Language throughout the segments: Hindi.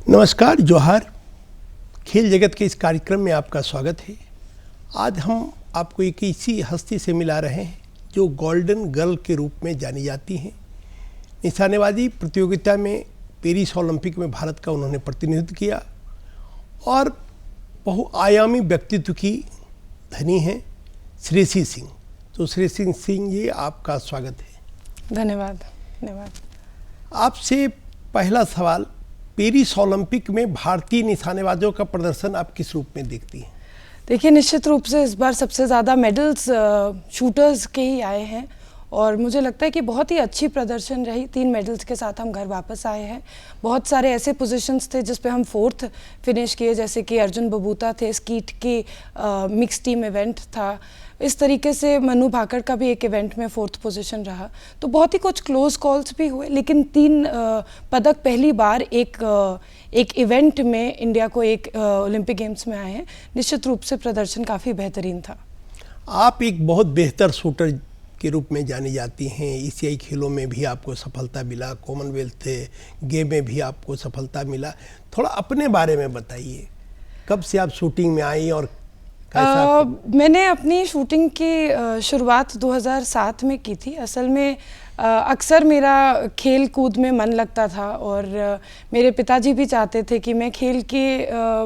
नमस्कार, जोहार। खेल जगत के इस कार्यक्रम में आपका स्वागत है। आज हम आपको एक ऐसी हस्ती से मिला रहे हैं जो गोल्डन गर्ल के रूप में जानी जाती हैं। निशानेबाजी प्रतियोगिता में पेरिस ओलंपिक में भारत का उन्होंने प्रतिनिधित्व किया और बहुआयामी व्यक्तित्व की धनी हैं श्रेयसी सिंह। तो श्रेयसी सिंह जी, आपका स्वागत है। धन्यवाद। धन्यवाद। आपसे पहला सवाल, पेरिस ओलंपिक में भारतीय निशानेबाजों का प्रदर्शन आप किस रूप में देखती हैं? देखिए, निश्चित रूप से इस बार सबसे ज़्यादा मेडल्स शूटर्स के ही आए हैं और मुझे लगता है कि बहुत ही अच्छी प्रदर्शन रही। 3 मेडल्स के साथ हम घर वापस आए हैं। बहुत सारे ऐसे पोजीशंस थे जिस पे हम 4th फिनिश किए, जैसे कि अर्जुन बबूता थे, स्कीट की मिक्स टीम इवेंट था। इस तरीके से मनु भाकर का भी एक इवेंट में 4th पोजीशन रहा। तो बहुत ही कुछ क्लोज कॉल्स भी हुए, लेकिन 3 पदक पहली बार एक इवेंट में इंडिया को एक ओलंपिक गेम्स में आए हैं। निश्चित रूप से प्रदर्शन काफ़ी बेहतरीन था। आप एक बहुत बेहतर शूटर के रूप में जानी जाती हैं। एशियाई खेलों में भी आपको सफलता मिला, कॉमनवेल्थ गेम में भी आपको सफलता मिला। थोड़ा अपने बारे में बताइए, कब से आप शूटिंग में आई और मैंने अपनी शूटिंग की शुरुआत 2007 में की थी। असल में अक्सर मेरा खेल कूद में मन लगता था और मेरे पिताजी भी चाहते थे कि मैं खेल के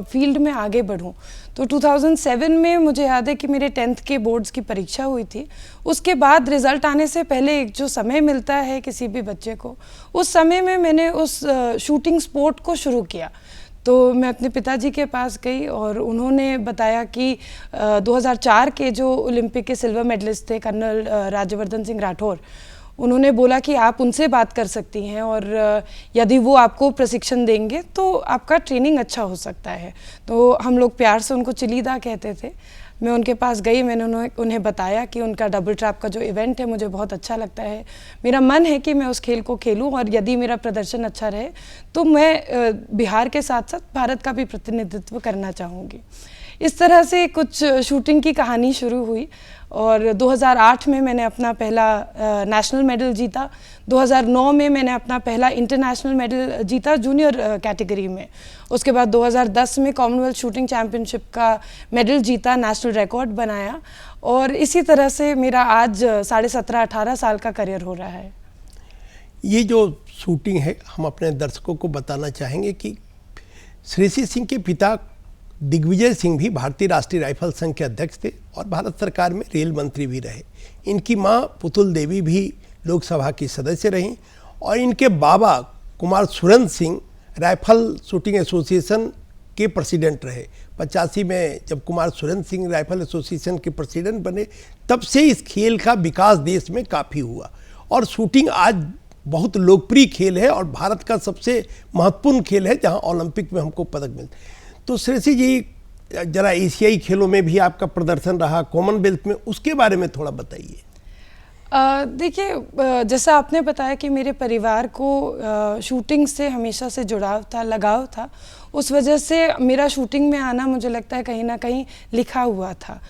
फील्ड में आगे बढ़ूं। तो 2007 में मुझे याद है कि मेरे 10th के बोर्ड्स की परीक्षा हुई थी। उसके बाद रिज़ल्ट आने से पहले एक जो समय मिलता है किसी भी बच्चे को, उस समय में मैंने उस शूटिंग स्पोर्ट को शुरू किया। तो मैं अपने पिताजी के पास गई और उन्होंने बताया कि 2004 के जो ओलंपिक के सिल्वर मेडलिस्ट थे कर्नल राज्यवर्धन सिंह राठौर, उन्होंने बोला कि आप उनसे बात कर सकती हैं और यदि वो आपको प्रशिक्षण देंगे तो आपका ट्रेनिंग अच्छा हो सकता है। तो हम लोग प्यार से उनको चिलीदा कहते थे। मैं उनके पास गई, मैंने उन्हें बताया कि उनका डबल ट्रैप का जो इवेंट है मुझे बहुत अच्छा लगता है, मेरा मन है कि मैं उस खेल को खेलूं और यदि मेरा प्रदर्शन अच्छा रहे तो मैं बिहार के साथ साथ भारत का भी प्रतिनिधित्व करना चाहूँगी। इस तरह से कुछ शूटिंग की कहानी शुरू हुई और 2008 में मैंने अपना पहला नेशनल मेडल जीता। 2009 में मैंने अपना पहला इंटरनेशनल मेडल जीता जूनियर कैटेगरी में। उसके बाद 2010 में कॉमनवेल्थ शूटिंग चैम्पियनशिप का मेडल जीता, नेशनल रिकॉर्ड बनाया और इसी तरह से मेरा आज 17.5-18 साल का करियर हो रहा है। ये जो शूटिंग है, हम अपने दर्शकों को बताना चाहेंगे कि श्रेयसी सिंह के पिता दिग्विजय सिंह भी भारतीय राष्ट्रीय राइफल संघ के अध्यक्ष थे और भारत सरकार में रेल मंत्री भी रहे। इनकी मां पुतुल देवी भी लोकसभा की सदस्य रहीं और इनके बाबा Kumar Surendra Singh rifle shooting association के प्रेसिडेंट रहे। 85 में जब कुमार सुरेंद्र सिंह राइफल एसोसिएशन के प्रेसिडेंट बने, तब से इस खेल का विकास देश में काफ़ी हुआ और शूटिंग आज बहुत लोकप्रिय खेल है और भारत का सबसे महत्वपूर्ण खेल है जहाँ ओलंपिक में हमको पदक मिलते हैं। तो श्रेयसी जी, जरा एशियाई खेलों में भी आपका प्रदर्शन रहा, कॉमनवेल्थ में, उसके बारे में थोड़ा बताइए। देखिए, जैसा आपने बताया कि मेरे परिवार को शूटिंग से हमेशा से जुड़ाव था, लगाव था। उस वजह से मेरा शूटिंग में आना मुझे लगता है कहीं ना कहीं लिखा हुआ था।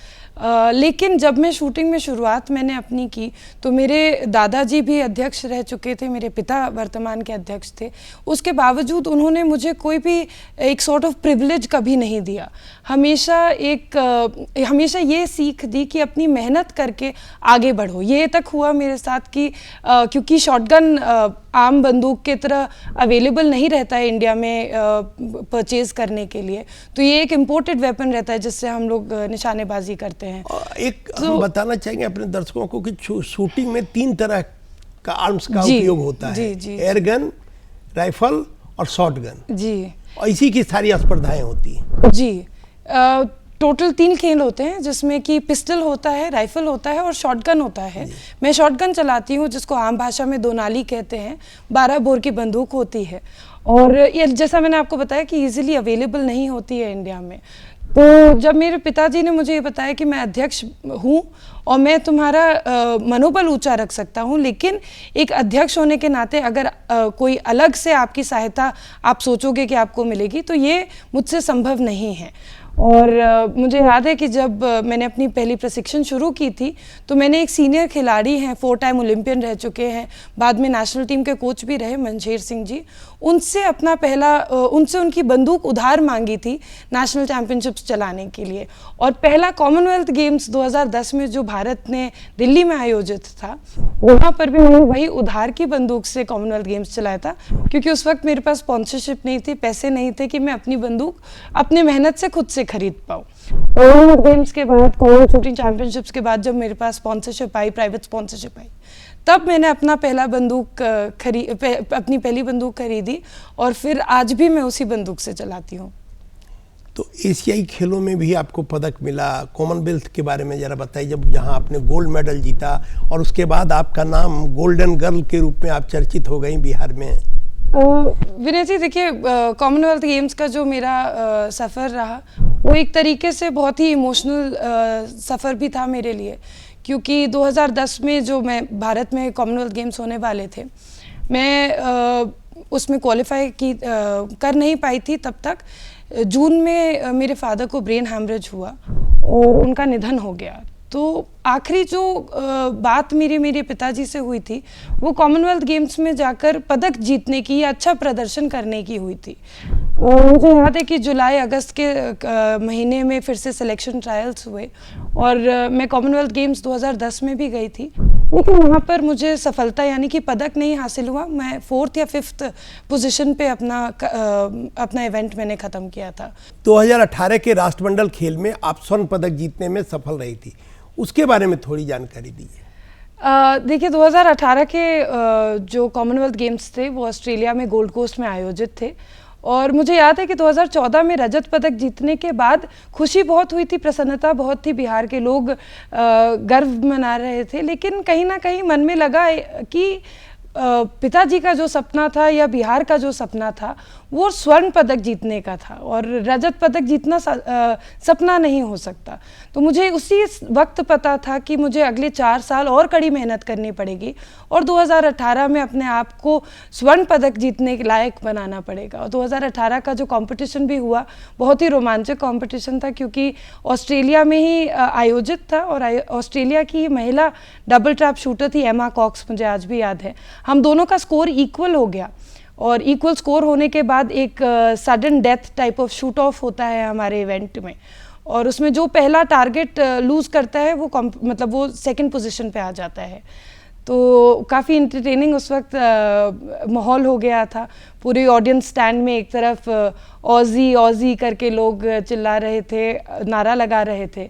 लेकिन जब मैं शूटिंग में शुरुआत मैंने अपनी की तो मेरे दादाजी भी अध्यक्ष रह चुके थे, मेरे पिता वर्तमान के अध्यक्ष थे। उसके बावजूद उन्होंने मुझे कोई भी एक सॉर्ट ऑफ प्रिविलेज कभी नहीं दिया। हमेशा ये सीख दी कि अपनी मेहनत करके आगे बढ़ो। ये तक हुआ मेरे साथ कि क्योंकि शॉटगन आम बंदूक की तरह अवेलेबल नहीं रहता है इंडिया में परचेज करने के लिए, तो ये एक इम्पोर्टेड वेपन रहता है जिससे हम लोग निशानेबाजी करते हैं। हम बताना चाहेंगे अपने दर्शकों को कि शूटिंग में 3 तरह का आर्म्स का उपयोग होता है, एयर गन, राइफल और शॉटगन। जी, और इसी की सारी स्पर्धाएं होती हैं। जी, टोटल 3 खेल होते हैं, जिसमें कि पिस्टल होता है, राइफल होता है और शॉटगन होता है। मैं शॉटगन चलाती हूँ, जिसको आम भाषा में 2 नाली कहते हैं। 12 बोर की बंदूक होती है और ये जैसा मैंने आपको बताया कि इजीली अवेलेबल नहीं होती है इंडिया में। तो जब मेरे पिताजी ने मुझे ये बताया कि मैं अध्यक्ष हूँ और मैं तुम्हारा मनोबल ऊंचा रख सकता हूँ, लेकिन एक अध्यक्ष होने के नाते अगर कोई अलग से आपकी सहायता आप सोचोगे कि आपको मिलेगी, तो ये मुझसे संभव नहीं है। और मुझे याद है कि जब मैंने अपनी पहली प्रशिक्षण शुरू की थी, तो मैंने एक सीनियर खिलाड़ी हैं, 4 टाइम ओलंपियन रह चुके हैं, बाद में नेशनल टीम के कोच भी रहे, मंशेर सिंह जी, उनसे उनसे उनकी बंदूक उधार मांगी थी नेशनल चैंपियनशिप्स चलाने के लिए। और पहला कॉमनवेल्थ गेम्स 2010 में जो भारत ने दिल्ली में आयोजित था, वहाँ पर भी मैंने वही उधार की बंदूक से कॉमनवेल्थ गेम्स चलाया था, क्योंकि उस वक्त मेरे पास स्पॉन्सरशिप नहीं थी, पैसे नहीं थे कि मैं अपनी बंदूक अपने मेहनत से खुद से खरीद पाऊँ। कॉमनवेल्थ गेम्स के बाद, कॉमनवेल्थ शूटिंग चैंपियनशिप्स के बाद जब मेरे पास स्पॉन्सरशिप आई, प्राइवेट स्पॉन्सरशिप आई, तब मैंने अपना पहला बंदूक अपनी पहली बंदूक खरीदी और फिर आज भी मैं उसी बंदूक से चलाती हूँ। तो एशियाई खेलों में भी आपको पदक मिला, कॉमनवेल्थ के बारे में ज़रा बताइए, जब जहाँ आपने गोल्ड मेडल जीता और उसके बाद आपका नाम गोल्डन गर्ल के रूप में आप चर्चित हो गई बिहार में। विनय जी, देखिए, कॉमनवेल्थ गेम्स का जो मेरा सफ़र रहा, वो एक तरीके से बहुत ही इमोशनल सफ़र भी था मेरे लिए, क्योंकि 2010 में जो मैं भारत में कॉमनवेल्थ गेम्स होने वाले थे, मैं उसमें क्वालिफाई कर नहीं पाई थी तब तक। जून में मेरे फादर को ब्रेन हैमरेज हुआ और उनका निधन हो गया। तो आखिरी जो बात मेरे पिताजी से हुई थी, वो कॉमनवेल्थ गेम्स में जाकर पदक जीतने की या अच्छा प्रदर्शन करने की हुई थी। मुझे याद है कि जुलाई अगस्त के महीने में फिर से सिलेक्शन ट्रायल्स हुए और मैं कॉमनवेल्थ गेम्स 2010 में भी गई थी, लेकिन वहाँ पर मुझे सफलता यानी कि पदक नहीं हासिल हुआ। मैं 4th या 5th पोजीशन पे अपना इवेंट मैंने ख़त्म किया था। 2018 के राष्ट्रमंडल खेल में आप स्वर्ण पदक जीतने में सफल रही थी, उसके बारे में थोड़ी जानकारी दीजिए। देखिए, 2018 के जो कॉमनवेल्थ गेम्स थे वो ऑस्ट्रेलिया में गोल्ड कोस्ट में आयोजित थे और मुझे याद है कि 2014 में रजत पदक जीतने के बाद खुशी बहुत हुई थी, प्रसन्नता बहुत थी, बिहार के लोग गर्व मना रहे थे, लेकिन कहीं ना कहीं मन में लगा कि पिताजी का जो सपना था या बिहार का जो सपना था वो स्वर्ण पदक जीतने का था और रजत पदक जीतना सपना नहीं हो सकता। तो मुझे उसी वक्त पता था कि मुझे अगले 4 साल और कड़ी मेहनत करनी पड़ेगी और 2018 में अपने आप को स्वर्ण पदक जीतने के लायक बनाना पड़ेगा। और 2018 का जो कंपटीशन भी हुआ, बहुत ही रोमांचक कंपटीशन था, क्योंकि ऑस्ट्रेलिया में ही आयोजित था और ऑस्ट्रेलिया की महिला डबल ट्रैप शूटर थी एमा कॉक्स, मुझे आज भी याद है। हम दोनों का स्कोर इक्वल हो गया और इक्वल स्कोर होने के बाद एक sudden death type of shoot of होता है हमारे इवेंट में और उसमें जो पहला टारगेट लूज़ करता है वो वो 2nd पोजीशन पे आ जाता है। तो काफ़ी इंटरटेनिंग उस वक्त माहौल हो गया था। पूरी ऑडियंस स्टैंड में एक तरफ ऑजी ऑजी करके लोग चिल्ला रहे थे, नारा लगा रहे थे।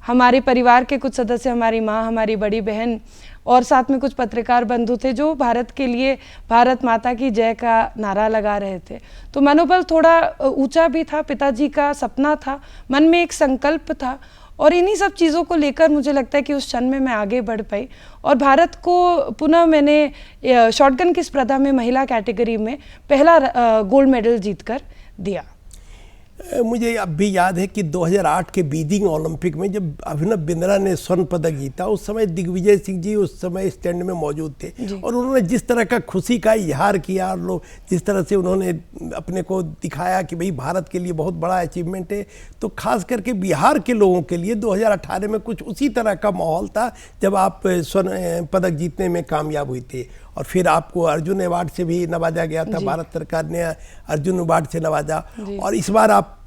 हमारे परिवार के कुछ सदस्य, हमारी माँ, हमारी बड़ी बहन और साथ में कुछ पत्रकार बंधु थे जो भारत के लिए भारत माता की जय का नारा लगा रहे थे। तो मनोबल थोड़ा ऊंचा भी था, पिताजी का सपना था, मन में एक संकल्प था और इन्हीं सब चीज़ों को लेकर मुझे लगता है कि उस क्षण में मैं आगे बढ़ पाई और भारत को पुनः मैंने शॉटगन की स्पर्धा में महिला कैटेगरी में पहला गोल्ड मेडल जीतकर दिया। मुझे अब भी याद है कि 2008 के बीजिंग ओलंपिक में जब अभिनव बिंद्रा ने स्वर्ण पदक जीता, उस समय दिग्विजय सिंह जी उस समय स्टैंड में मौजूद थे और उन्होंने जिस तरह का खुशी का इजहार किया और लोग जिस तरह से उन्होंने अपने को दिखाया कि भाई भारत के लिए बहुत बड़ा अचीवमेंट है, तो खास करके बिहार के लोगों के लिए 2018 में कुछ उसी तरह का माहौल था जब आप स्वर्ण पदक जीतने में कामयाब हुए थे और फिर आपको अर्जुन अवार्ड से भी नवाजा गया था, भारत सरकार ने अर्जुन अवार्ड से नवाजा और इस बार आप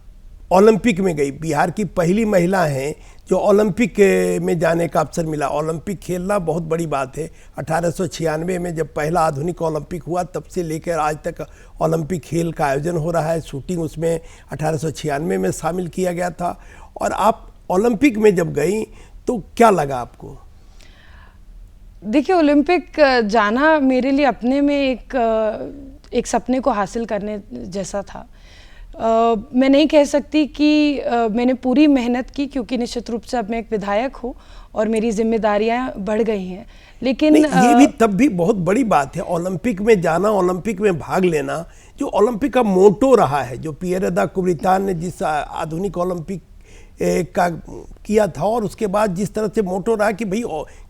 ओलंपिक में गई, बिहार की पहली महिला हैं जो ओलंपिक में जाने का अवसर मिला। ओलंपिक खेलना बहुत बड़ी बात है। 1896 में जब पहला आधुनिक ओलंपिक हुआ तब से लेकर आज तक ओलंपिक खेल का आयोजन हो रहा है। शूटिंग उसमें 1896 में शामिल किया गया था और आप ओलंपिक में जब गई तो क्या लगा आपको? देखिए, ओलंपिक जाना मेरे लिए अपने में एक सपने को हासिल करने जैसा था। मैं नहीं कह सकती कि मैंने पूरी मेहनत की, क्योंकि निश्चित रूप से अब मैं एक विधायक हूँ और मेरी जिम्मेदारियां बढ़ गई हैं, लेकिन ये भी तब भी बहुत बड़ी बात है। ओलंपिक में जाना, ओलंपिक में भाग लेना, जो ओलंपिक का मोटो रहा है, जो पियर दा कुब्रितान ने जिस आधुनिक ओलंपिक का किया था, और उसके बाद जिस तरह से मोटो रहा कि भाई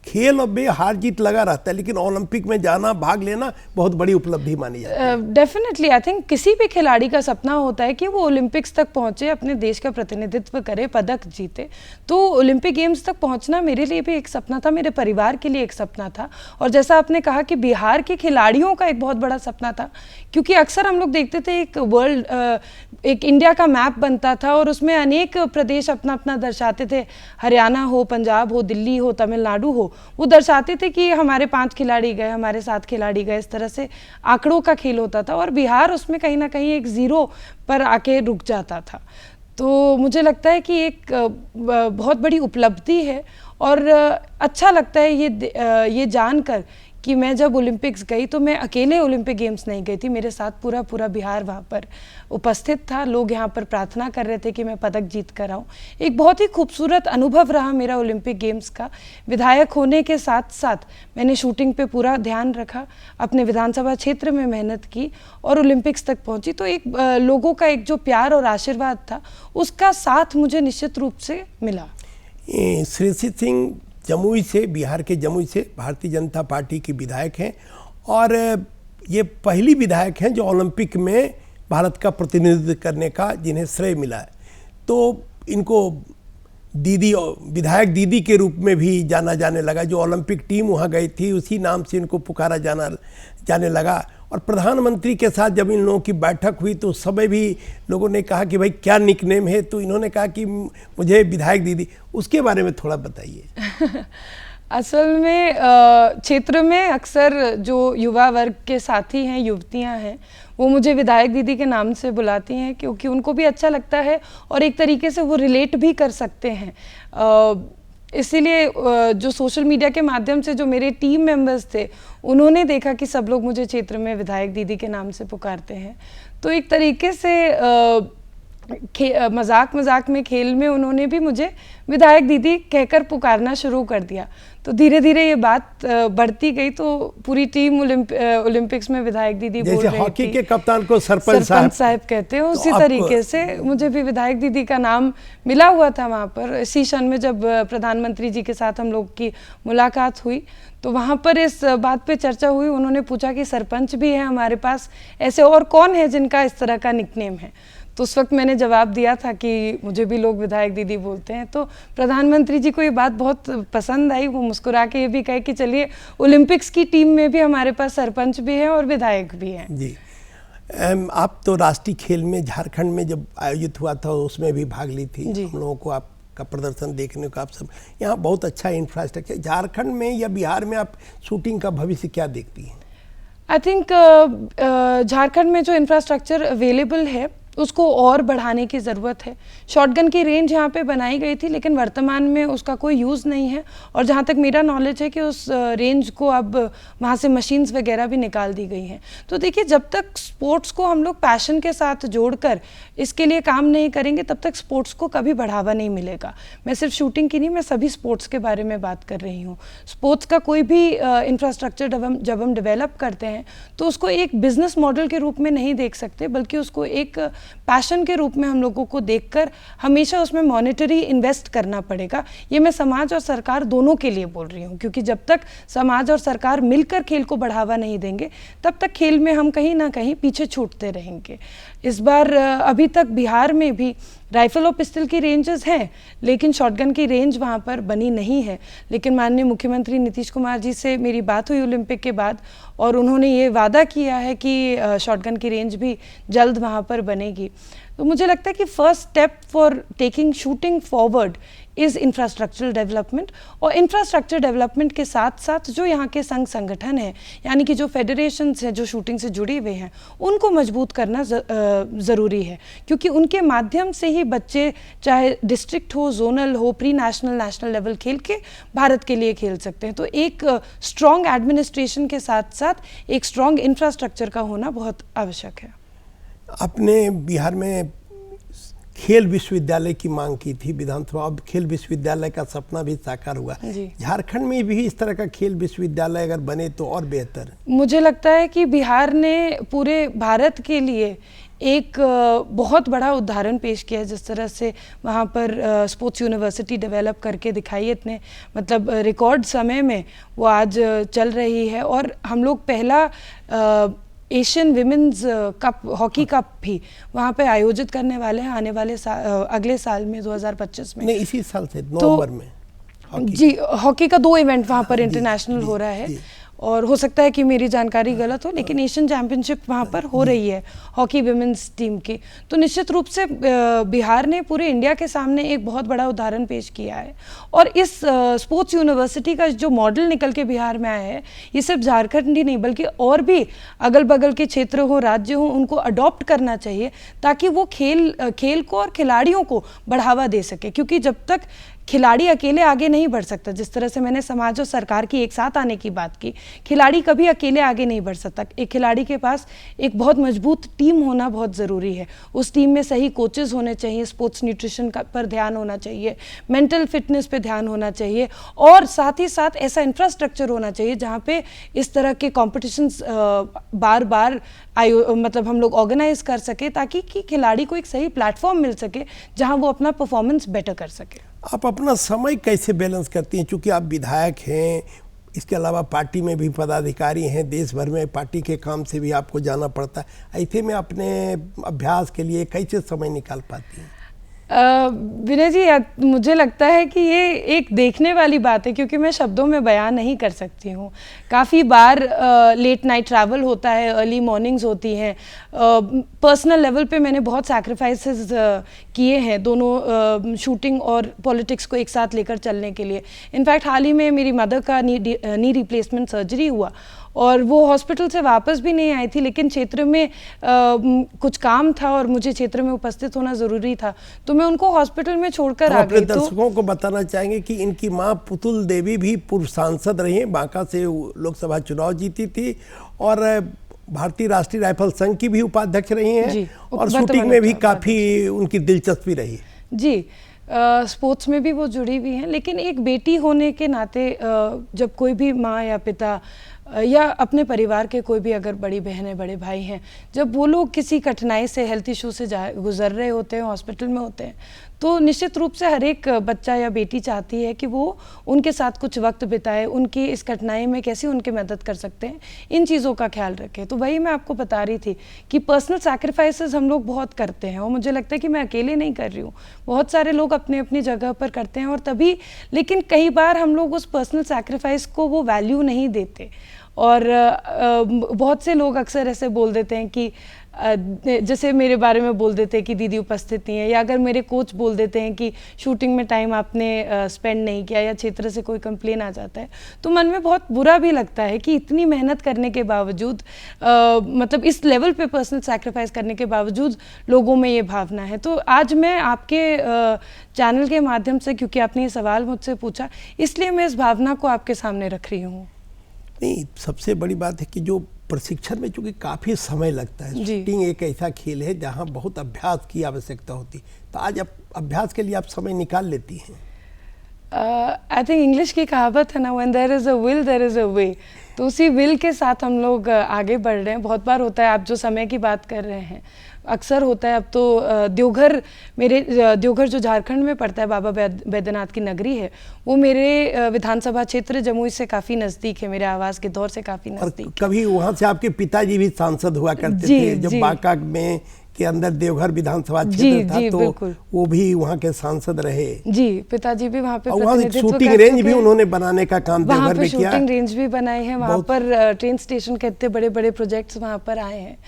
खेल और बे हार जीत लगा रहता है, लेकिन ओलंपिक में जाना, भाग लेना बहुत बड़ी उपलब्धि मानी जाती है। डेफिनेटली आई थिंक किसी भी खिलाड़ी का सपना होता है कि वो ओलंपिक्स तक पहुंचे, अपने देश का प्रतिनिधित्व करे, पदक जीते। तो ओलंपिक गेम्स तक पहुंचना मेरे लिए भी एक सपना था, मेरे परिवार के लिए एक सपना था। और जैसा आपने कहा कि बिहार के खिलाड़ियों का एक बहुत बड़ा सपना था, क्योंकि अक्सर हम लोग देखते थे एक इंडिया का मैप बनता था और उसमें अनेक प्रदेश अपना अपना दर्शाते थे, हरियाणा हो, पंजाब हो, दिल्ली हो, तमिलनाडु हो, वो दर्शाते थे कि हमारे 5 खिलाड़ी गए, हमारे 7 खिलाड़ी गए। इस तरह से आंकड़ों का खेल होता था और बिहार उसमें कहीं ना कहीं एक ज़ीरो पर आके रुक जाता था। तो मुझे लगता है कि एक बहुत बड़ी उपलब्धि है और अच्छा लगता है ये जानकर कि मैं जब ओलंपिक्स गई तो मैं अकेले ओलंपिक गेम्स नहीं गई थी, मेरे साथ पूरा बिहार वहाँ पर उपस्थित था। लोग यहाँ पर प्रार्थना कर रहे थे कि मैं पदक जीत कर आऊँ। एक बहुत ही खूबसूरत अनुभव रहा मेरा ओलंपिक गेम्स का। विधायक होने के साथ साथ मैंने शूटिंग पे पूरा ध्यान रखा, अपने विधानसभा क्षेत्र में मेहनत की और ओलंपिक्स तक पहुँची। तो एक लोगों का एक जो प्यार और आशीर्वाद था, उसका साथ मुझे निश्चित रूप से मिला। श्रेयसी सिंह जमुई से, बिहार के जमुई से भारतीय जनता पार्टी की विधायक हैं और ये पहली विधायक हैं जो ओलंपिक में भारत का प्रतिनिधित्व करने का जिन्हें श्रेय मिला है। तो इनको दीदी, विधायक दीदी के रूप में भी जाना जाने लगा। जो ओलंपिक टीम वहाँ गई थी उसी नाम से इनको पुकारा जाने लगा। और प्रधानमंत्री के साथ जब इन लोगों की बैठक हुई तो उस समय भी लोगों ने कहा कि भाई क्या निकनेम है, तो इन्होंने कहा कि मुझे विधायक दीदी। उसके बारे में थोड़ा बताइए। असल में क्षेत्र में अक्सर जो युवा वर्ग के साथी हैं, युवतियां हैं, वो मुझे विधायक दीदी के नाम से बुलाती हैं, क्योंकि उनको भी अच्छा लगता है और एक तरीके से वो रिलेट भी कर सकते हैं। इसीलिए जो सोशल मीडिया के माध्यम से जो मेरे टीम मेंबर्स थे, उन्होंने देखा कि सब लोग मुझे क्षेत्र में विधायक दीदी के नाम से पुकारते हैं, तो एक तरीके से मजाक में, खेल में उन्होंने भी मुझे विधायक दीदी कहकर पुकारना शुरू कर दिया। तो धीरे धीरे ये बात बढ़ती गई, तो पूरी टीम ओलंपिक्स में विधायक दीदी बोल रही थी। हॉकी के कप्तान को सरपंच साहब कहते हैं, उसी तरीके से मुझे भी विधायक दीदी का नाम मिला हुआ था वहाँ पर। इसी क्षण में जब प्रधानमंत्री जी के साथ हम लोग की मुलाकात हुई तो वहाँ पर इस बात पे चर्चा हुई। उन्होंने पूछा कि सरपंच भी है हमारे पास, ऐसे और कौन है जिनका इस तरह का निकनेम है। तो उस वक्त मैंने जवाब दिया था कि मुझे भी लोग विधायक दीदी बोलते हैं। तो प्रधानमंत्री जी को ये बात बहुत पसंद आई। वो मुस्कुरा के ये भी कहे कि चलिए ओलंपिक्स की टीम में भी हमारे पास सरपंच भी है और विधायक भी हैं। जी, आप तो राष्ट्रीय खेल में झारखंड में जब आयोजित हुआ था उसमें भी भाग ली थी। हम लोगों को आपका प्रदर्शन देखने को, आप सब यहाँ बहुत अच्छा इंफ्रास्ट्रक्चर। झारखंड में या बिहार में आप शूटिंग का भविष्य क्या देखती हैं? आई थिंक झारखंड में जो इंफ्रास्ट्रक्चर अवेलेबल है उसको और बढ़ाने की ज़रूरत है। शॉटगन की रेंज यहाँ पे बनाई गई थी, लेकिन वर्तमान में उसका कोई यूज़ नहीं है। और जहाँ तक मेरा नॉलेज है कि उस रेंज को अब वहाँ से मशीन्स वगैरह भी निकाल दी गई हैं। तो देखिए, जब तक स्पोर्ट्स को हम लोग पैशन के साथ जोड़कर इसके लिए काम नहीं करेंगे, तब तक स्पोर्ट्स को कभी बढ़ावा नहीं मिलेगा। मैं सिर्फ शूटिंग की नहीं, मैं सभी स्पोर्ट्स के बारे में बात कर रही हूँ। स्पोर्ट्स का कोई भी इंफ्रास्ट्रक्चर जब हम डेवलप करते हैं तो उसको एक बिजनेस मॉडल के रूप में नहीं देख सकते, बल्कि उसको एक पैशन के रूप में हम लोगों को देखकर हमेशा उसमें मॉनेटरी इन्वेस्ट करना पड़ेगा। ये मैं समाज और सरकार दोनों के लिए बोल रही हूँ, क्योंकि जब तक समाज और सरकार मिलकर खेल को बढ़ावा नहीं देंगे, तब तक खेल में हम कहीं ना कहीं पीछे छूटते रहेंगे। इस बार अभी तक बिहार में भी राइफल और पिस्टल की रेंजेस हैं, लेकिन शॉटगन की रेंज वहाँ पर बनी नहीं है। लेकिन माननीय मुख्यमंत्री नीतीश कुमार जी से मेरी बात हुई ओलंपिक के बाद, और उन्होंने ये वादा किया है कि शॉटगन की रेंज भी जल्द वहाँ पर बनेगी। तो मुझे लगता है कि first step for taking shooting forward is infrastructural development. और इंफ्रास्ट्रक्चर डेवलपमेंट के साथ साथ जो यहाँ के संघ संगठन हैं, यानी कि जो फेडरेशंस हैं जो शूटिंग से जुड़े हुए हैं, उनको मजबूत करना ज़रूरी है, क्योंकि उनके माध्यम से ही बच्चे चाहे डिस्ट्रिक्ट हो, जोनल हो, प्री नेशनल, नेशनल लेवल खेल के भारत के लिए खेल सकते हैं। तो एक स्ट्रॉन्ग एडमिनिस्ट्रेशन के साथ साथ एक स्ट्रॉन्ग इंफ्रास्ट्रक्चर का होना बहुत आवश्यक है। आपने बिहार में खेल विश्वविद्यालय की मांग की थी विधानसभा, अब खेल विश्वविद्यालय का सपना भी साकार हुआ। झारखंड में भी इस तरह का खेल विश्वविद्यालय अगर बने तो और बेहतर। मुझे लगता है कि बिहार ने पूरे भारत के लिए एक बहुत बड़ा उदाहरण पेश किया है, जिस तरह से वहाँ पर स्पोर्ट्स यूनिवर्सिटी डेवलप करके दिखाई, इतने मतलब रिकॉर्ड समय में वो आज चल रही है। और हम लोग पहला Asian women's cup, hockey cup भी वहाँ पे आयोजित करने वाले हैं आने वाले अगले साल में 2025 में। नहीं, इसी साल से नवंबर में जी हॉकी का 2 इवेंट वहाँ पर इंटरनेशनल हो रहा है। और हो सकता है कि मेरी जानकारी गलत हो, लेकिन एशियन चैंपियनशिप वहाँ पर हो रही है हॉकी विमेंस टीम की। तो निश्चित रूप से बिहार ने पूरे इंडिया के सामने एक बहुत बड़ा उदाहरण पेश किया है। और इस स्पोर्ट्स यूनिवर्सिटी का जो मॉडल निकल के बिहार में आया है, ये सिर्फ झारखंड ही नहीं बल्कि और भी अगल बगल के क्षेत्र हो, राज्य हो, उनको अडॉप्ट करना चाहिए ताकि वो खेल को और खिलाड़ियों को बढ़ावा दे सके। क्योंकि जब तक खिलाड़ी अकेले आगे नहीं बढ़ सकता, जिस तरह से मैंने समाज और सरकार की एक साथ आने की बात की, खिलाड़ी कभी अकेले आगे नहीं बढ़ सकता। एक खिलाड़ी के पास एक बहुत मजबूत टीम होना बहुत ज़रूरी है। उस टीम में सही कोचेस होने चाहिए, स्पोर्ट्स न्यूट्रिशन पर ध्यान होना चाहिए, मेंटल फिटनेस पे ध्यान होना चाहिए, और साथ ही साथ ऐसा इंफ्रास्ट्रक्चर होना चाहिए जहाँ पे इस तरह के कॉम्पिटिशन्स बार बार मतलब हम लोग ऑर्गेनाइज कर सके, ताकि कि खिलाड़ी को एक सही प्लेटफॉर्म मिल सके जहाँ वो अपना परफॉर्मेंस बेटर कर सके। आप अपना समय कैसे बैलेंस करती हैं, चूँकि आप विधायक हैं, इसके अलावा पार्टी में भी पदाधिकारी हैं, देश भर में पार्टी के काम से भी आपको जाना पड़ता है, ऐसे में अपने अभ्यास के लिए कैसे समय निकाल पाती हैं? विनय जी, मुझे लगता है कि ये एक देखने वाली बात है, क्योंकि मैं शब्दों में बयान नहीं कर सकती हूँ। काफ़ी बार लेट नाइट ट्रैवल होता है, अर्ली मॉर्निंग्स होती हैं। पर्सनल लेवल पे मैंने बहुत सैक्रिफाइसेस किए हैं दोनों शूटिंग और पॉलिटिक्स को एक साथ लेकर चलने के लिए। इनफैक्ट हाल ही में मेरी मदर का नी रिप्लेसमेंट सर्जरी हुआ और वो हॉस्पिटल से वापस भी नहीं आई थी, लेकिन क्षेत्र में कुछ काम था और मुझे क्षेत्र में उपस्थित होना ज़रूरी था, तो मैं उनको हॉस्पिटल में छोड़कर आ गई। तो दर्शकों को बताना चाहेंगे कि इनकी मां पुतुल देवी भी पूर्व सांसद रही हैं, बांका से लोकसभा चुनाव जीती थी, और भारतीय राष्ट्रीय राइफल संघ की भी उपाध्यक्ष रही हैं, और शूटिंग में भी काफ़ी उनकी दिलचस्पी रही। जी, स्पोर्ट्स में भी वो जुड़ी हुई हैं। लेकिन एक बेटी होने के नाते जब कोई भी माँ या पिता या अपने परिवार के कोई भी अगर बड़ी बहनें बड़े भाई हैं, जब वो लोग किसी कठिनाई से, हेल्थ इशू से गुजर रहे होते हैं, हॉस्पिटल में होते हैं, तो निश्चित रूप से हर एक बच्चा या बेटी चाहती है कि वो उनके साथ कुछ वक्त बिताए, उनकी इस कठिनाई में कैसे उनकी मदद कर सकते हैं, इन चीज़ों का ख्याल रखें। तो वही मैं आपको बता रही थी कि पर्सनल सैक्रिफाइसेस हम लोग बहुत करते हैं, और मुझे लगता है कि मैं अकेले नहीं कर रही हूँ, बहुत सारे लोग अपने अपनी जगह पर करते हैं। और तभी, लेकिन कई बार हम लोग उस पर्सनल सैक्रिफाइस को वो वैल्यू नहीं देते, और बहुत से लोग अक्सर ऐसे बोल देते हैं कि जैसे मेरे बारे में बोल देते हैं कि दीदी उपस्थित नहीं है, या अगर मेरे कोच बोल देते हैं कि शूटिंग में टाइम आपने स्पेंड नहीं किया, या क्षेत्र से कोई कंप्लेन आ जाता है, तो मन में बहुत बुरा भी लगता है कि इतनी मेहनत करने के बावजूद, मतलब इस लेवल पे पर्सनल सैक्रिफाइस करने के बावजूद लोगों में ये भावना है। तो आज मैं आपके चैनल के माध्यम से, क्योंकि आपने ये सवाल मुझसे पूछा, इसलिए मैं इस भावना को आपके सामने रख रही हूँ। नहीं, सबसे बड़ी बात है कि जो प्रशिक्षण में चूँकि काफ़ी समय लगता है, शूटिंग एक ऐसा खेल है जहाँ बहुत अभ्यास की आवश्यकता होती, तो आज आप अभ्यास के लिए आप समय निकाल लेती हैं? आई थिंक इंग्लिश की कहावत है ना, when there is a will there is a way, तो उसी विल के साथ हम लोग आगे बढ़ रहे हैं। बहुत बार होता है, आप जो समय की बात कर रहे हैं, अक्सर होता है अब तो देवघर, मेरे देवघर जो झारखंड में पड़ता है, बाबा बैद्यनाथ की नगरी है, वो मेरे विधानसभा क्षेत्र जमुई से काफ़ी नज़दीक है, मेरे आवास के दौर से काफ़ी नज़दीक। कभी वहाँ से आपके पिताजी भी सांसद हुआ करते थे, जब बांका में के अंदर देवघर विधानसभा क्षेत्र था, तो वो भी वहाँ के सांसद रहे। जी, पिताजी भी वहाँ पे शूटिंग रेंज भी उन्होंने बनाने का काम देवघर में किया। शूटिंग रेंज भी बनाए हैं वहाँ पर, ट्रेन स्टेशन के इतने बड़े बड़े प्रोजेक्ट्स वहाँ पर आए हैं।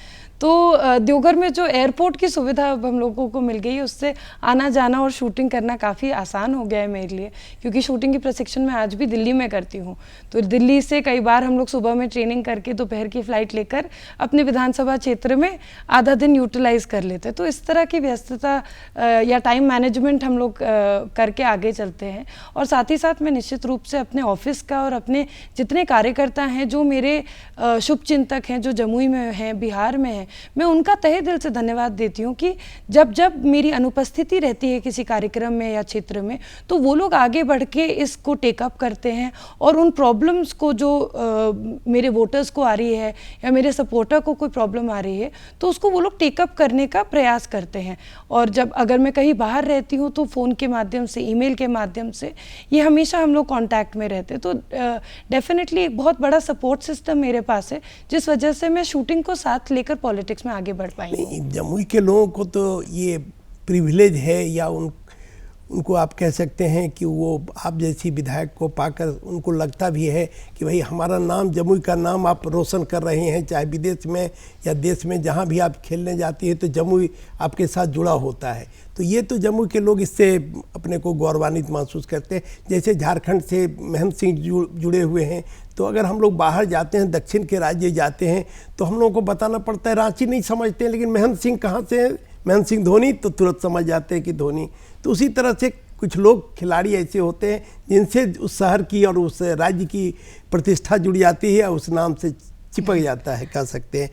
तो देवघर में जो एयरपोर्ट की सुविधा अब हम लोगों को मिल गई, उससे आना जाना और शूटिंग करना काफ़ी आसान हो गया है मेरे लिए, क्योंकि शूटिंग की प्रशिक्षण मैं आज भी दिल्ली में करती हूँ। तो दिल्ली से कई बार हम लोग सुबह में ट्रेनिंग करके दोपहर की फ़्लाइट लेकर अपने विधानसभा क्षेत्र में आधा दिन यूटिलाइज कर लेते हैं। तो इस तरह की व्यस्तता या टाइम मैनेजमेंट हम लोग करके आगे चलते हैं। और साथ ही साथ मैं निश्चित रूप से अपने ऑफिस का और अपने जितने कार्यकर्ता हैं, जो मेरे शुभचिंतक हैं, जो जमुई में हैं, बिहार में हैं, हैं, मैं उनका तहे दिल से धन्यवाद देती हूँ कि जब जब मेरी अनुपस्थिति रहती है किसी कार्यक्रम में या क्षेत्र में, तो वो लोग आगे बढ़ के इसको टेकअप करते हैं और उन प्रॉब्लम्स को जो मेरे वोटर्स को आ रही है या मेरे सपोर्टर को कोई प्रॉब्लम आ रही है तो उसको वो लोग टेकअप करने का प्रयास करते हैं। और जब अगर मैं कहीं बाहर रहती हूँ तो फ़ोन के माध्यम से, ईमेल के माध्यम से ये हमेशा हम लोग कांटेक्ट में रहते हैं। तो डेफिनेटली एक बहुत बड़ा सपोर्ट सिस्टम मेरे पास है जिस वजह से मैं शूटिंग को साथ लेकर पॉलिटिक्स में आगे बढ़ पाई हूँ। जमुई के लोगों को तो ये प्रिविलेज है या उनको आप कह सकते हैं कि वो आप जैसी विधायक को पाकर उनको लगता भी है कि भाई हमारा नाम, जमुई का नाम आप रोशन कर रहे हैं, चाहे विदेश में या देश में जहाँ भी आप खेलने जाती है तो जमुई आपके साथ जुड़ा होता है। तो ये तो जमुई के लोग इससे अपने को गौरवान्वित महसूस करते हैं। जैसे झारखंड से महंत सिंह जुड़े हुए हैं, तो अगर हम लोग बाहर जाते हैं, दक्षिण के राज्य जाते हैं, तो हम लोगों को बताना पड़ता है, रांची नहीं समझते हैं, लेकिन महंत सिंह कहाँ से हैं, महंत सिंह धोनी, तो तुरंत समझ जाते हैं कि धोनी। तो उसी तरह से कुछ लोग खिलाड़ी ऐसे होते हैं जिनसे उस शहर की और उस राज्य की प्रतिष्ठा जुड़ जाती है, उस नाम से चिपक जाता है, कह सकते हैं।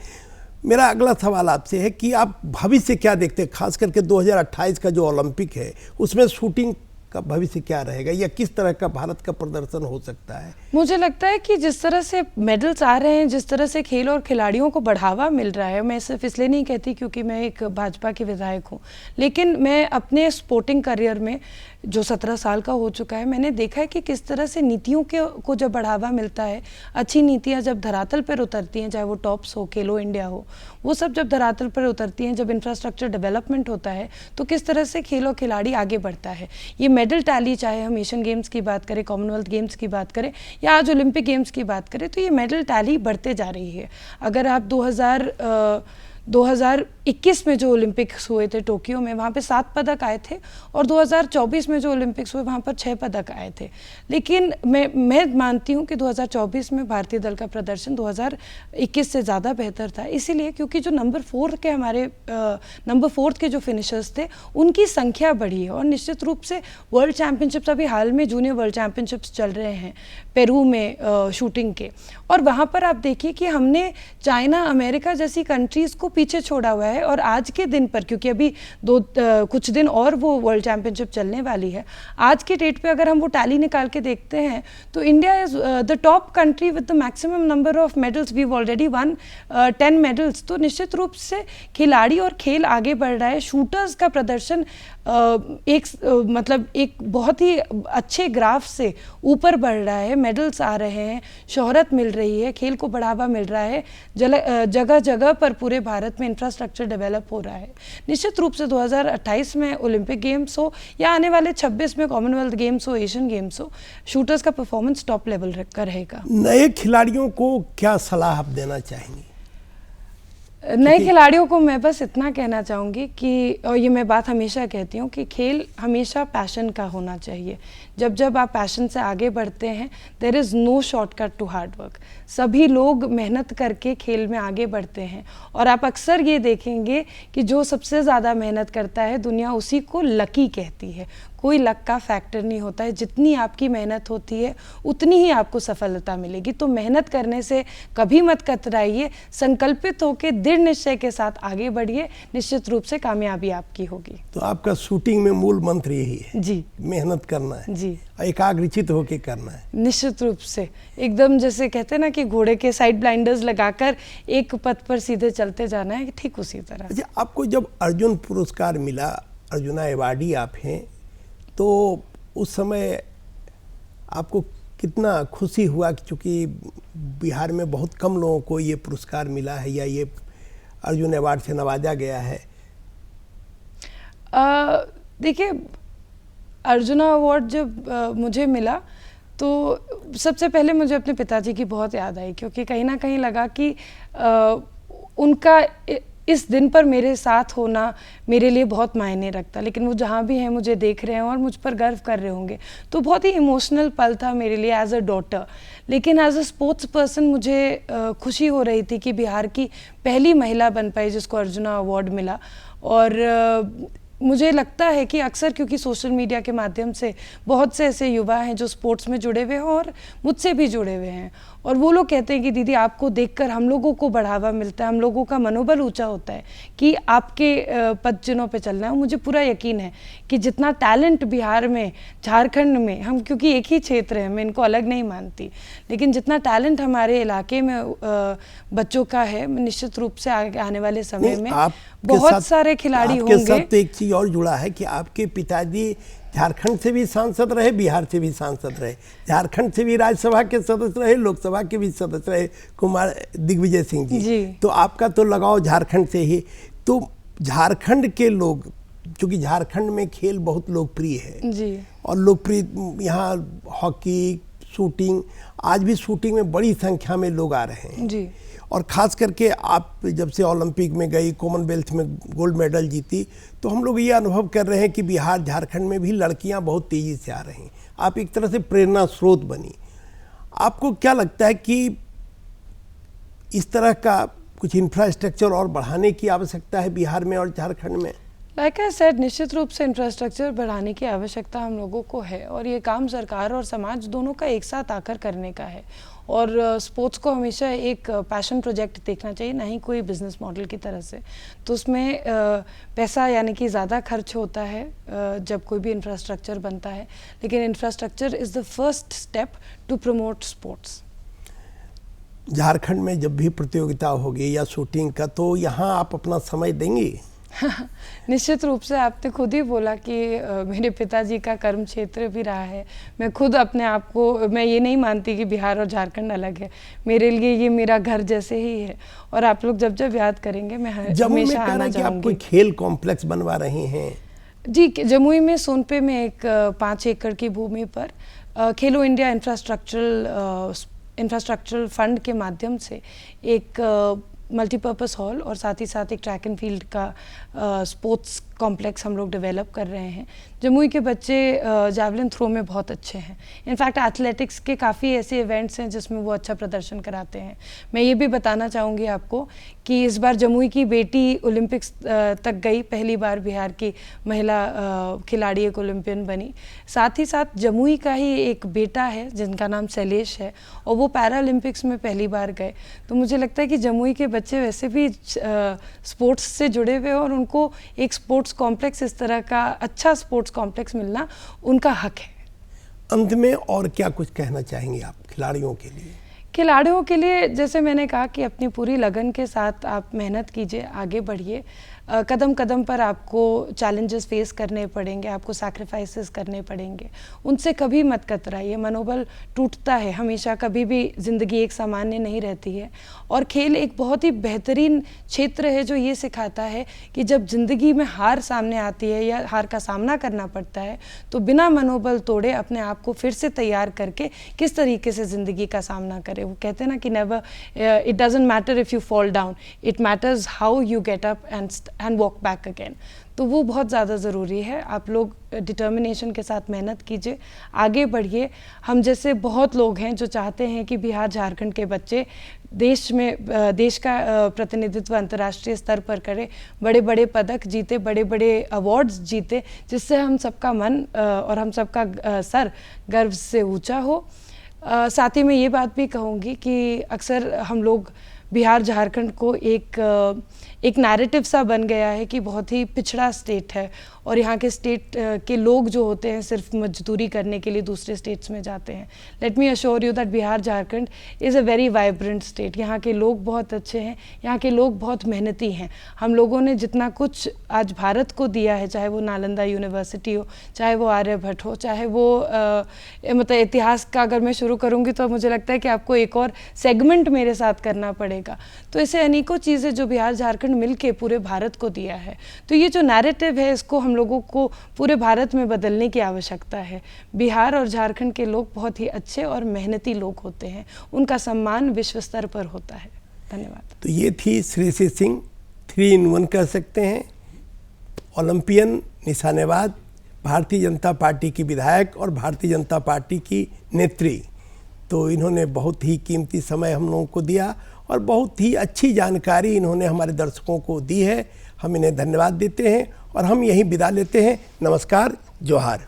मेरा अगला सवाल आपसे है कि आप भविष्य क्या देखते हैं, खास करके 2028 का जो ओलंपिक है उसमें शूटिंग का भविष्य क्या रहेगा या किस तरह का भारत का प्रदर्शन हो सकता है? मुझे लगता है कि जिस तरह से मेडल्स आ रहे हैं, जिस तरह से खेल और खिलाड़ियों को बढ़ावा मिल रहा है, मैं सिर्फ इसलिए नहीं कहती क्योंकि मैं एक भाजपा की विधायक हूँ, लेकिन मैं अपने स्पोर्टिंग करियर में जो 17 साल का हो चुका है, मैंने देखा है कि किस तरह से नीतियों को जब बढ़ावा मिलता है, अच्छी नीतियाँ जब धरातल पर उतरती हैं, चाहे वो टॉप्स हो, खेलो इंडिया हो, वो सब जब धरातल पर उतरती हैं, जब इंफ्रास्ट्रक्चर डेवलपमेंट होता है, तो किस तरह से खेल और खिलाड़ी आगे बढ़ता है। ये मेडल टैली, चाहे हम एशियन गेम्स की बात करें, कॉमनवेल्थ गेम्स की बात करें या आज ओलंपिक गेम्स की बात करें, तो ये मेडल टैली बढ़ते जा रही है। अगर आप 2021 में जो ओलंपिक्स हुए थे टोक्यो में, वहाँ पे 7 पदक आए थे और 2024 में जो ओलंपिक्स हुए वहाँ पर 6 पदक आए थे। लेकिन मैं मानती हूँ कि 2024 में भारतीय दल का प्रदर्शन 2021 से ज़्यादा बेहतर था, इसीलिए क्योंकि जो नंबर 4 के जो फिनिशर्स थे उनकी संख्या बढ़ी है। और निश्चित रूप से वर्ल्ड चैम्पियनशिप्स, अभी हाल में जूनियर वर्ल्ड चैम्पियनशिप्स चल रहे हैं पेरू में शूटिंग के, और वहाँ पर आप देखिए कि हमने चाइना, अमेरिका जैसी कंट्रीज़ को पीछे छोड़ा हुआ है। और आज के दिन पर, क्योंकि अभी कुछ दिन और वो वर्ल्ड चैम्पियनशिप चलने वाली है, आज के डेट पे अगर हम वो टैली निकाल के देखते हैं तो India is the top country with the maximum number of medals. We already won 10 medals. तो निश्चित रूप से खिलाड़ी और खेल आगे बढ़ रहा है। शूटर्स का प्रदर्शन एक बहुत ही अच्छे ग्राफ से ऊपर बढ़ रहा है, मेडल्स आ रहे हैं, शोहरत मिल रही है, खेल को बढ़ावा मिल रहा है, जगह जगह पर पूरे भारत में इंफ्रास्ट्रक्चर डेवलप हो रहा है। निश्चित रूप से 2028 में ओलंपिक गेम्स हो या आने वाले 26 में कॉमनवेल्थ गेम्स हो, एशियन गेम्स हो, शूटर्स का परफॉर्मेंस टॉप लेवल का रहेगा। नए खिलाड़ियों को क्या सलाह आप देना चाहेंगी? नए खिलाड़ियों को मैं बस इतना कहना चाहूँगी कि, और ये मैं बात हमेशा कहती हूँ, कि खेल हमेशा पैशन का होना चाहिए। जब जब आप पैशन से आगे बढ़ते हैं, there is no shortcut to hard work. सभी लोग मेहनत करके खेल में आगे बढ़ते हैं और आप अक्सर ये देखेंगे कि जो सबसे ज़्यादा मेहनत करता है, दुनिया उसी को लकी कहती है। कोई लक का फैक्टर नहीं होता है। जितनी आपकी मेहनत होती है उतनी ही आपको सफलता मिलेगी। तो मेहनत करने से कभी मत कतराइए, संकल्पित होकर दृढ़ निश्चय के साथ आगे बढ़िए, निश्चित रूप से कामयाबी आपकी होगी। तो आपका शूटिंग में मूल मंत्र यही है जी, मेहनत करना है जी, एकाग्रचित होकर करना है। निश्चित रूप से एकदम जैसे कहते हैं ना कि घोड़े के साइड ब्लाइंडर्स लगाकर एक पथ पर सीधे चलते जाना है, ठीक उसी तरह। अच्छा, आपको जब अर्जुन पुरस्कार मिला, अर्जुना अवार्डी आप हैं, तो उस समय आपको कितना खुशी हुआ? चूँकि बिहार में बहुत कम लोगों को ये पुरस्कार मिला है या ये अर्जुन अवार्ड से नवाजा गया है। देखिए, अर्जुना अवार्ड जब मुझे मिला तो सबसे पहले मुझे अपने पिताजी की बहुत याद आई, क्योंकि कहीं ना कहीं लगा कि उनका इस दिन पर मेरे साथ होना मेरे लिए बहुत मायने रखता। लेकिन वो जहाँ भी हैं मुझे देख रहे हैं और मुझ पर गर्व कर रहे होंगे, तो बहुत ही इमोशनल पल था मेरे लिए एज अ डॉटर। लेकिन एज अ स्पोर्ट्स पर्सन मुझे खुशी हो रही थी कि बिहार की पहली महिला बन पाई जिसको अर्जुना अवार्ड मिला। और मुझे लगता है कि अक्सर, क्योंकि सोशल मीडिया के माध्यम से बहुत से ऐसे युवा हैं जो स्पोर्ट्स में जुड़े हुए हैं और मुझसे भी जुड़े हुए हैं, और वो लोग कहते हैं कि दीदी आपको देखकर हम लोगों को बढ़ावा मिलता है, हम लोगों का मनोबल ऊंचा होता है कि आपके पद चिन्हों पे चलना है। मुझे पूरा यकीन है कि जितना टैलेंट बिहार में, झारखंड में, हम क्योंकि एक ही क्षेत्र है, मैं इनको अलग नहीं मानती, लेकिन जितना टैलेंट हमारे इलाके में बच्चों का है, निश्चित रूप से आने वाले समय में बहुत सारे खिलाड़ी होंगे। आपके साथ तो एक चीज और जुड़ा है कि आपके पिताजी झारखंड से भी सांसद रहे, बिहार से भी सांसद रहे, झारखंड से भी राज्यसभा के सदस्य रहे, लोकसभा के भी सदस्य रहे, कुमार दिग्विजय सिंह जी। तो आपका तो लगाव झारखंड से ही। तो झारखंड के लोग, क्योंकि झारखंड में खेल बहुत लोकप्रिय है जी, और लोकप्रिय यहाँ हॉकी, शूटिंग, आज भी शूटिंग में बड़ी संख्या में लोग आ रहे हैं जी। और ख़ास करके आप जब से ओलंपिक में गई, कॉमनवेल्थ में गोल्ड मेडल जीती, तो हम लोग ये अनुभव कर रहे हैं कि बिहार झारखंड में भी लड़कियां बहुत तेज़ी से आ रही हैं। आप एक तरह से प्रेरणा स्रोत बनी। आपको क्या लगता है कि इस तरह का कुछ इंफ्रास्ट्रक्चर और बढ़ाने की आवश्यकता है बिहार में और झारखंड में? लाइक आई सेड, निश्चित रूप से इंफ्रास्ट्रक्चर बढ़ाने की आवश्यकता हम लोगों को है और ये काम सरकार और समाज दोनों का एक साथ आकर करने का है। और स्पोर्ट्स को हमेशा एक पैशन प्रोजेक्ट देखना चाहिए, ना ही कोई बिजनेस मॉडल की तरह से। तो उसमें पैसा यानी कि ज़्यादा खर्च होता है जब कोई भी इंफ्रास्ट्रक्चर बनता है, लेकिन infrastructure is the first step to promote sports. Jharkhand में जब भी प्रतियोगिता होगी या शूटिंग का, तो यहाँ आप अपना समय देंगे? निश्चित रूप से। आपने खुद ही बोला कि मेरे पिताजी का कर्म क्षेत्र भी रहा है। मैं खुद अपने आप को, मैं ये नहीं मानती कि बिहार और झारखंड अलग है, मेरे लिए ये मेरा घर जैसे ही है। और आप लोग जब जब याद करेंगे मैं हमेशा आना चाहूँगी। आप कोई खेल कॉम्प्लेक्स बनवा रहे हैं? जी, जमुई में सोनपे में एक 5 एकड़ की भूमि पर खेलो इंडिया इंफ्रास्ट्रक्चरल फंड के माध्यम से एक मल्टीपर्पज़ हॉल और साथ ही साथ एक ट्रैक एंड फील्ड का स्पोर्ट्स कॉम्प्लेक्स हम लोग डेवलप कर रहे हैं। जमुई के बच्चे जैवलिन थ्रो में बहुत अच्छे हैं। इनफैक्ट एथलेटिक्स के काफ़ी ऐसे इवेंट्स हैं जिसमें वो अच्छा प्रदर्शन कराते हैं। मैं ये भी बताना चाहूँगी आपको कि इस बार जमुई की बेटी ओलंपिक्स तक गई, पहली बार बिहार की महिला खिलाड़ी एक ओलंपियन बनी। साथ ही साथ जमुई का ही एक बेटा है जिनका नाम शैलेश है और वो पैरा ओलंपिक्स में पहली बार गए। तो मुझे लगता है कि जमुई के बच्चे वैसे भी स्पोर्ट्स से जुड़े हुए और उनको एक स्पोर्ट्स कॉम्प्लेक्स, इस तरह का अच्छा स्पोर्ट्स कॉम्प्लेक्स मिलना उनका हक है। अंत में और क्या कुछ कहना चाहेंगे आप खिलाड़ियों के लिए? खिलाड़ियों के लिए जैसे मैंने कहा कि अपनी पूरी लगन के साथ आप मेहनत कीजिए, आगे बढ़िए। कदम कदम पर आपको चैलेंजेस फेस करने पड़ेंगे, आपको सैक्रिफाइसेस करने पड़ेंगे, उनसे कभी मत कतराइए। मनोबल टूटता है हमेशा, कभी भी ज़िंदगी एक सामान्य नहीं रहती है। और खेल एक बहुत ही बेहतरीन क्षेत्र है जो ये सिखाता है कि जब ज़िंदगी में हार सामने आती है या हार का सामना करना पड़ता है तो बिना मनोबल तोड़े अपने आप को फिर से तैयार करके किस तरीके से ज़िंदगी का सामना करें। वो कहते हैं ना कि never, it doesn't matter if you fall down, it matters how you get up and walk back again. तो वो बहुत ज़्यादा ज़रूरी है। आप लोग डिटर्मिनेशन के साथ मेहनत कीजिए, आगे बढ़िए। हम जैसे बहुत लोग हैं जो चाहते हैं कि बिहार झारखंड के बच्चे देश का प्रतिनिधित्व अंतर्राष्ट्रीय स्तर पर करें, बड़े बड़े पदक जीते, बड़े बड़े अवार्ड्स जीते, जिससे हम सबका मन और हम सबका सर गर्व से ऊंचा हो। साथ ही मैं ये बात भी कहूँगी कि अक्सर हम लोग बिहार झारखंड को एक नैरेटिव सा बन गया है कि बहुत ही पिछड़ा स्टेट है और यहाँ के स्टेट के लोग जो होते हैं सिर्फ मजदूरी करने के लिए दूसरे स्टेट्स में जाते हैं। Let me assure you that Bihar Jharkhand is a very vibrant state. यहाँ के लोग बहुत अच्छे हैं, यहाँ के लोग बहुत मेहनती हैं। हम लोगों ने जितना कुछ आज भारत को दिया है, चाहे वो नालंदा यूनिवर्सिटी हो, चाहे वो आर्यभट्ट हो, चाहे वो मतलब इतिहास का अगर मैं शुरू करूँगी तो मुझे लगता है कि आपको एक और सेगमेंट मेरे साथ करना पड़ेगा। तो ऐसे अनेकों चीज़ें जो बिहार झारखंड मिलके पूरे भारत को दिया है। तो ये जो नैरेटिव है इसको हम लोगों को पूरे भारत में बदलने की आवश्यकता है। बिहार और झारखंड के लोग बहुत ही अच्छे और मेहनती लोग होते हैं, उनका सम्मान विश्व स्तर पर होता है। धन्यवाद। तो ये थी श्रीसी सिंह, 3 in 1 कह सकते हैं, ओलंपियन, निशानेबाज, भारतीय जनता पार्टी की विधायक और भारतीय जनता पार्टी की नेत्री। तो इन्होंने बहुत ही कीमती समय हम लोगों को दिया और बहुत ही अच्छी जानकारी इन्होंने हमारे दर्शकों को दी है। हम इन्हें धन्यवाद देते हैं और हम यहीं विदा लेते हैं। नमस्कार, जोहार।